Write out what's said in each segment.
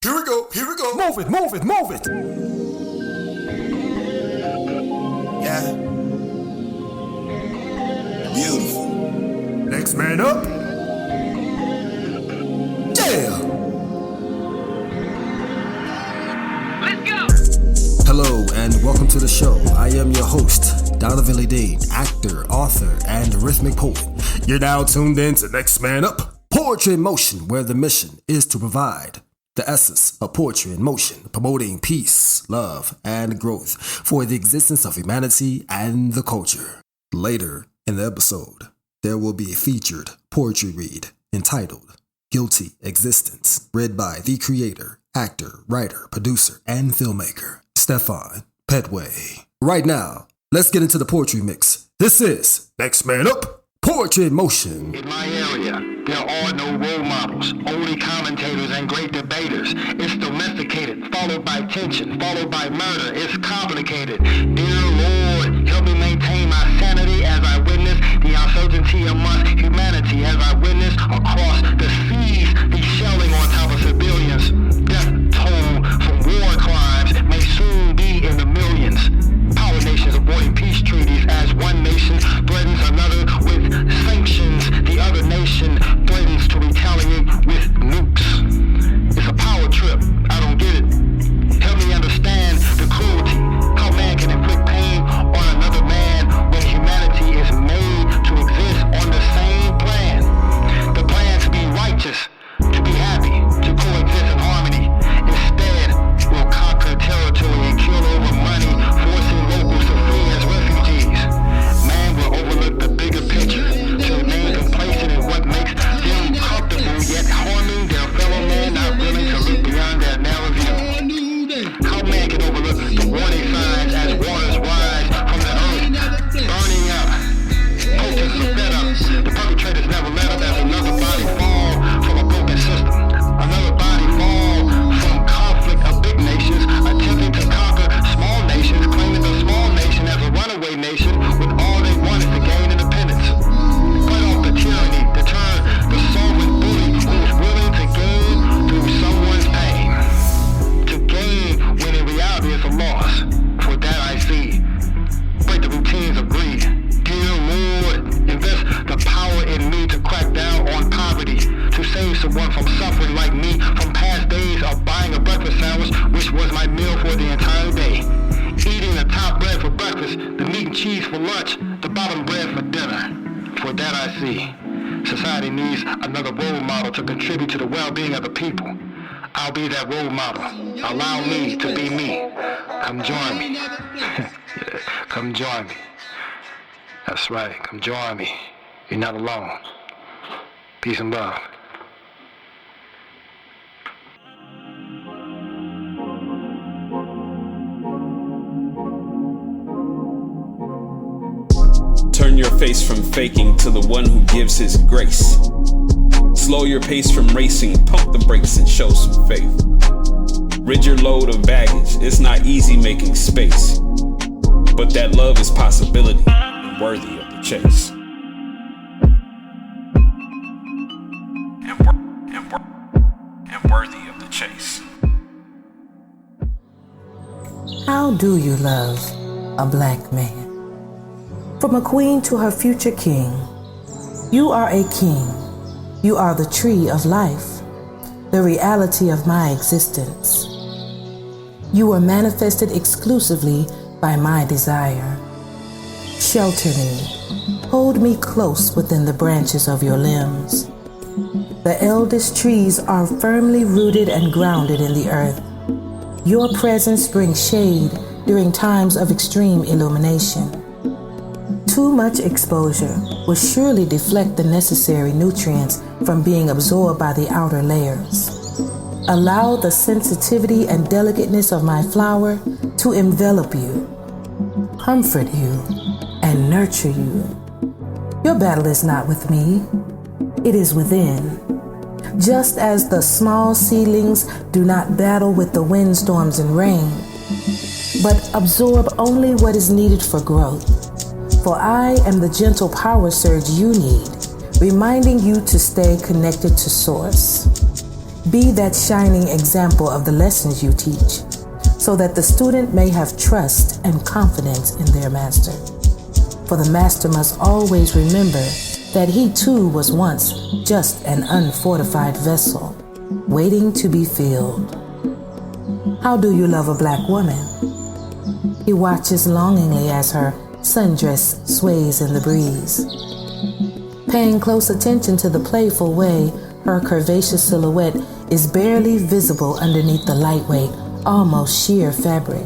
Here we go, here we go. Move it, move it, move it. Yeah. Beautiful. Next man up. Yeah. Let's go. Hello and welcome to the show. I am your host, Donovan Lee Dean, actor, author, and rhythmic poet. You're now tuned in to Next Man Up, Poetry in Motion, where the mission is to provide the essence of poetry in motion, promoting peace, love, and growth for the existence of humanity and the culture. Later in the episode, there will be a featured poetry read entitled Guilty Existence, read by the creator, actor, writer, producer, and filmmaker, Stephon Pettway. Right now, let's get into the poetry mix. This is Next Man Up, Poetry in Motion. In my area, there are no role models, only commentators and great debaters. It's domesticated, followed by tension, followed by murder. It's complicated. Dear Lord, help me maintain my sanity as I witness the uncertainty amongst humanity, as I witness across the seas the shelling on top of civilians. Death toll from war crimes may soon be in the millions. Power nations avoiding peace treaties as one nation threatens another with sanctions. The other nation threatens to retaliate with nukes. It's a power trip. I don't get it. Help me understand the cruelty. How man can inflict pain on another man when humanity is made to exist on the same plan. The plan to be righteous, to be happy, to coexist in harmony. Instead, we'll conquer territory and kill over money, forcing locals to flee as refugees. Man will overlook the bigger picture, to remain complacent in what makes them comfortable, yet harming their fellow man, not willing to look beyond their narrow view. How man can overlook the warning signs as waters rise from the earth, burning up. Protests are fed up. The perpetrators never let up as another body fall from a broken system. Another body fall from conflict of big nations attempting to conquer small nations, claiming the small nation as a runaway nation when all they want is to gain independence. Cut off the tyranny to turn the sovereign bully who is willing to gain through someone's pain. To gain when in reality it's a loss. For that I see. Break the routines of greed. Dear Lord, invest the power in me to crack down on poverty, to save someone from suffering like me from past days of buying a breakfast sandwich, which was my meal for the entire day. Eating the top bread for breakfast, the meat and cheese for lunch, the bottom bread for dinner. For that I see. Society needs another role model to contribute to the well-being of the people. I'll be that role model. Allow me to be me. Come join me. Come join me. That's right. Come join me. You're not alone. Peace and love. Turn your face from faking to the one who gives his grace. Slow your pace from racing, pump the brakes and show some faith. Rid your load of baggage, it's not easy making space. But that love is possibility and worthy of the chase. And worthy of the chase. How do you love a black man? From a queen to her future king, you are a king. You are the tree of life, the reality of my existence. You were manifested exclusively by my desire. Shelter me, hold me close within the branches of your limbs. The eldest trees are firmly rooted and grounded in the earth. Your presence brings shade during times of extreme illumination. Too much exposure will surely deflect the necessary nutrients from being absorbed by the outer layers. Allow the sensitivity and delicateness of my flower to envelop you, comfort you, and nurture you. Your battle is not with me, it is within. Just as the small seedlings do not battle with the windstorms and rain, but absorb only what is needed for growth. For I am the gentle power surge you need, reminding you to stay connected to Source. Be that shining example of the lessons you teach, so that the student may have trust and confidence in their master. For the master must always remember that he too was once just an unfortified vessel, waiting to be filled. How do you love a black woman? He watches longingly as her sundress sways in the breeze, paying close attention to the playful way her curvaceous silhouette is barely visible underneath the lightweight, almost sheer fabric.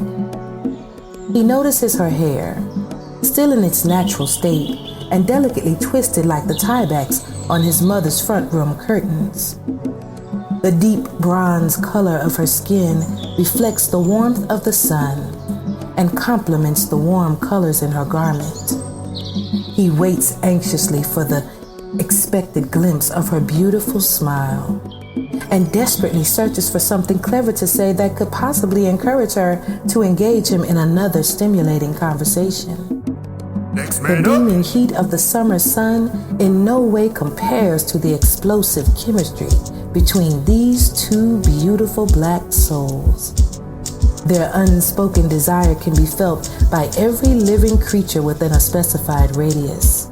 He notices her hair, still in its natural state and delicately twisted like the tiebacks on his mother's front room curtains. The deep bronze color of her skin reflects the warmth of the sun and complements the warm colors in her garment. He waits anxiously for the expected glimpse of her beautiful smile and desperately searches for something clever to say that could possibly encourage her to engage him in another stimulating conversation. Next The man up. beaming heat of the summer sun in no way compares to the explosive chemistry between these two beautiful black souls. Their unspoken desire can be felt by every living creature within a specified radius.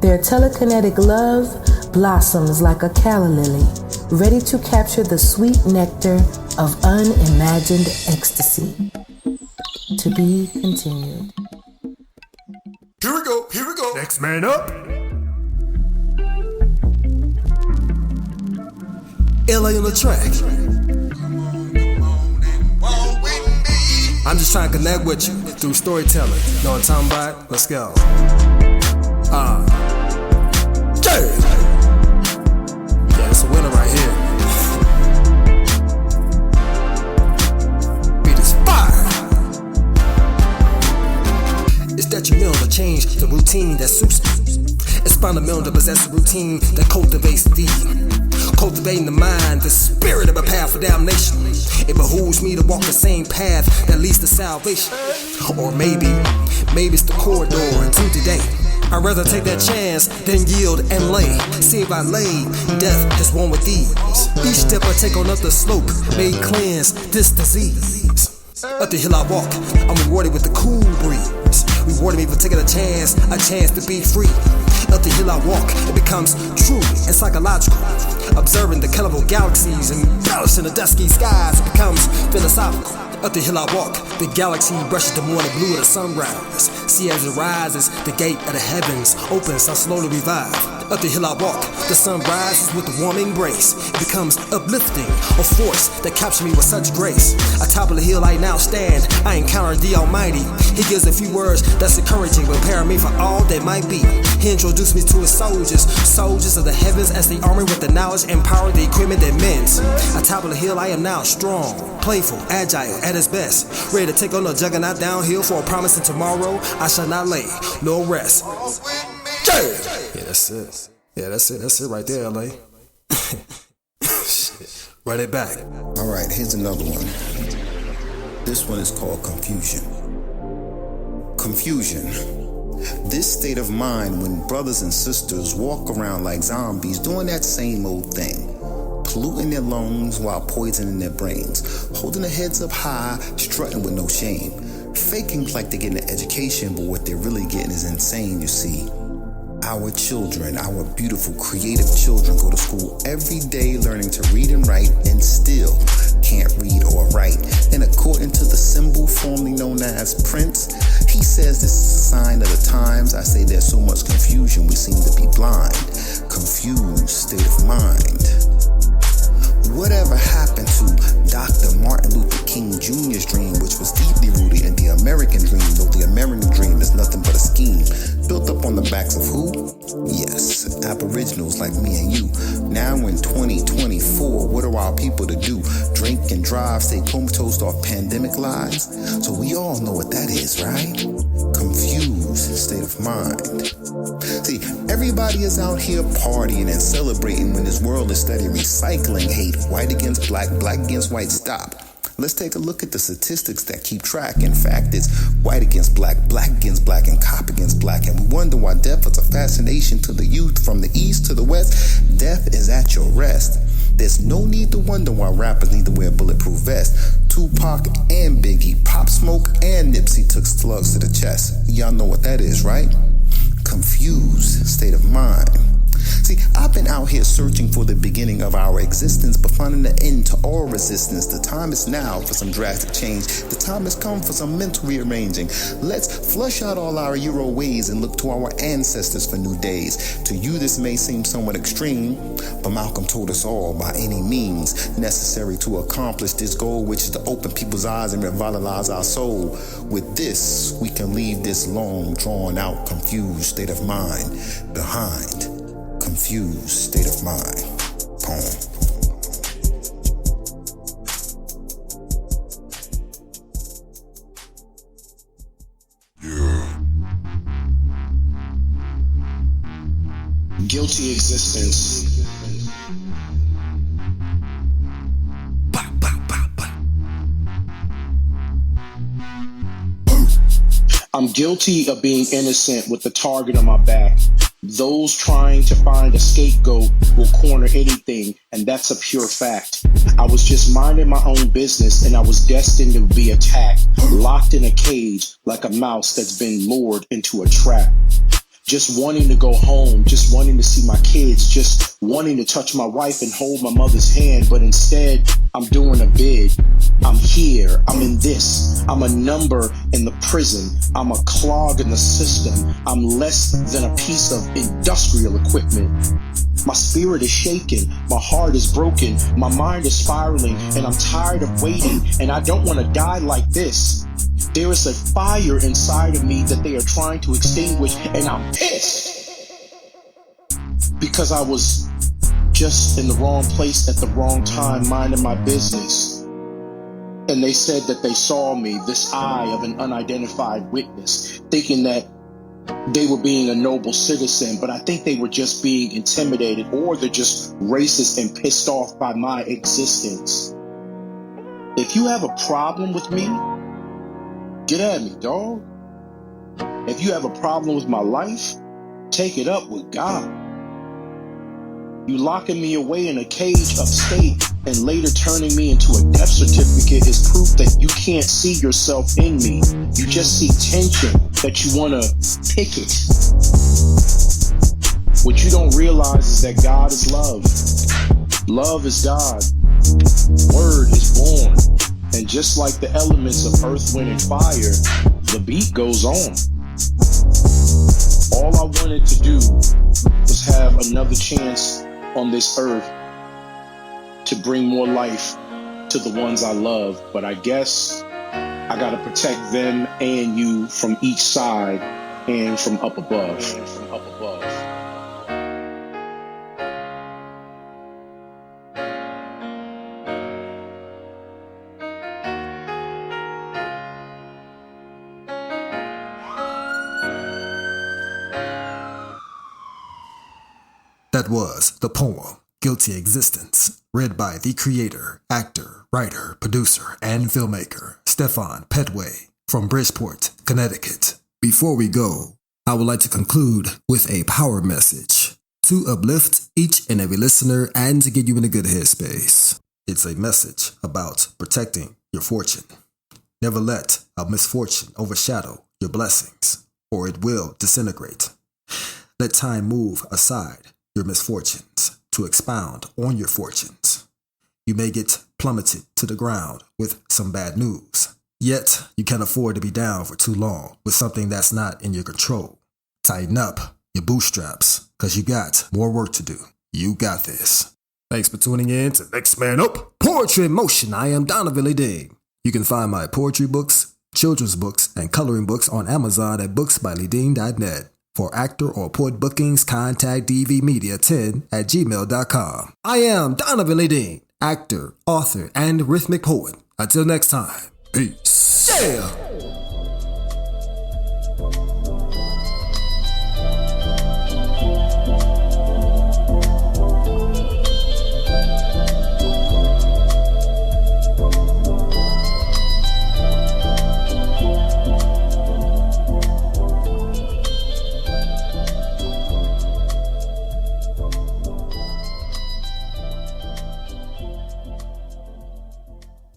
Their telekinetic love blossoms like a calla lily, ready to capture the sweet nectar of unimagined ecstasy. To be continued. Here we go. Here we go. Next man up. LA on the track. I'm just trying to connect with you through storytelling. Know what I'm talking about? Let's go. Yeah, it's a winner right here. Beat is fire. It's detrimental to change the routine that suits me. It's fundamental to possess a routine that cultivates thee. Cultivating the mind, the spirit of a path for damnation. It behooves me to walk the same path that leads to salvation. Or maybe it's the corridor to today. I'd rather take that chance than yield and lay. See if I lay, death is one with these. Each step I take on up the slope may cleanse this disease. Up the hill I walk, I'm rewarded with the cool breeze. Rewarding me for taking a chance to be free. Up the hill I walk, it becomes true and psychological. Observing the colorful galaxies and embellishing the dusky skies, it becomes philosophical. Up the hill I walk, the galaxy brushes the morning blue of the sunrise. See as it rises, the gate of the heavens opens, I slowly revive. Up the hill I walk, the sun rises with a warm embrace. It becomes uplifting, a force that captures me with such grace. Atop of the hill I now stand, I encounter the Almighty. He gives a few words that's encouraging, preparing me for all that might be. He introduced me to his soldiers, soldiers of the heavens as they arm me with the knowledge and power, the equipment that mends. Atop of the hill I am now strong, playful, agile, at its best. Ready to take on a juggernaut downhill for a promise of tomorrow. I shall not lay, nor rest. Yeah, that's it. Yeah, that's it right there, LA. Shit. Run it back. Alright, here's another one. This one is called confusion. Confusion. This state of mind when brothers and sisters walk around like zombies doing that same old thing. Polluting their lungs while poisoning their brains. Holding their heads up high, strutting with no shame. Faking like they're getting an education, but what they're really getting is insane, you see. Our children, our beautiful, creative children go to school every day learning to read and write and still can't read or write. And according to the symbol formerly known as Prince, he says this is a sign of the times. I say there's so much confusion we seem to be blind. Confused state of mind. Whatever happened to Dr. Martin Luther King Jr.'s dream, which was deeply rooted in the American dream, though the American dream is nothing but a scheme built up on the backs of who? Yes, aboriginals like me and you. Now in 2024, what are our people to do? Drink and drive, stay comatose off pandemic lies? So we all know what that is, right? Confused state of mind. See, everybody is out here partying and celebrating when this world is steady recycling hate. White against black, black against white, stop. Let's take a look at the statistics that keep track. In fact, it's white against black, black against black, and cop against black. And we wonder why death is a fascination to the youth from the east to the west. Death is at your rest. There's no need to wonder why rappers need to wear bulletproof vests. Tupac and Biggie, Pop Smoke and Nipsey took slugs to the chest. Y'all know what that is, right? Confused state of mind. See, I've been out here searching for the beginning of our existence, but finding the end to all resistance. The time is now for some drastic change. The time has come for some mental rearranging. Let's flush out all our Euro ways and look to our ancestors for new days. To you, this may seem somewhat extreme, but Malcolm told us all by any means necessary to accomplish this goal, which is to open people's eyes and revitalize our soul. With this, we can leave this long, drawn out, confused state of mind behind. Confused state of mind. Poem. Guilty existence. I'm guilty of being innocent with the target on my back. Those trying to find a scapegoat will corner anything, and that's a pure fact. I was just minding my own business, and I was destined to be attacked, locked in a cage like a mouse that's been lured into a trap. Just wanting to go home, just wanting to see my kids, just wanting to touch my wife and hold my mother's hand, but instead, I'm doing a bid. I'm here, I'm in this, I'm a number in the prison, I'm a clog in the system, I'm less than a piece of industrial equipment. My spirit is shaken, my heart is broken, my mind is spiraling, and I'm tired of waiting, and I don't want to die like this. There is a fire inside of me that they are trying to extinguish, and I'm pissed because I was just in the wrong place at the wrong time, minding my business. And they said that they saw me, this eye of an unidentified witness, thinking that they were being a noble citizen, but I think they were just being intimidated, or they're just racist and pissed off by my existence. If you have a problem with me, get at me, dog. If you have a problem with my life, take it up with God. You locking me away in a cage upstate and later turning me into a death certificate is proof that you can't see yourself in me. You just see tension that you want to pick it. What you don't realize is that God is love. Love is God. Word is born. And just like the elements of earth, wind, and fire, the beat goes on. All I wanted to do was have another chance on this earth to bring more life to the ones I love. But I guess I gotta protect them and you from each side and from up above. That was the poem, Guilty Existence, read by the creator, actor, writer, producer, and filmmaker, Stephon Pettway, from Bridgeport, Connecticut. Before we go, I would like to conclude with a power message to uplift each and every listener and to get you in a good headspace. It's a message about protecting your fortune. Never let a misfortune overshadow your blessings, or it will disintegrate. Let time move aside your misfortunes to expound on your fortunes. You may get plummeted to the ground with some bad news, yet you can't afford to be down for too long with something that's not in your control. Tighten up your bootstraps, because you got more work to do. You got this. Thanks for tuning in to Next Man Up, Poetry in Motion. I am Donovan Lee. You can find my poetry books, children's books, and coloring books on Amazon at booksbyleedeen.net. For actor or poet bookings, contact dvmedia10@gmail.com. I am Donovan Lee, actor, author, and rhythmic poet. Until next time, peace. Yeah!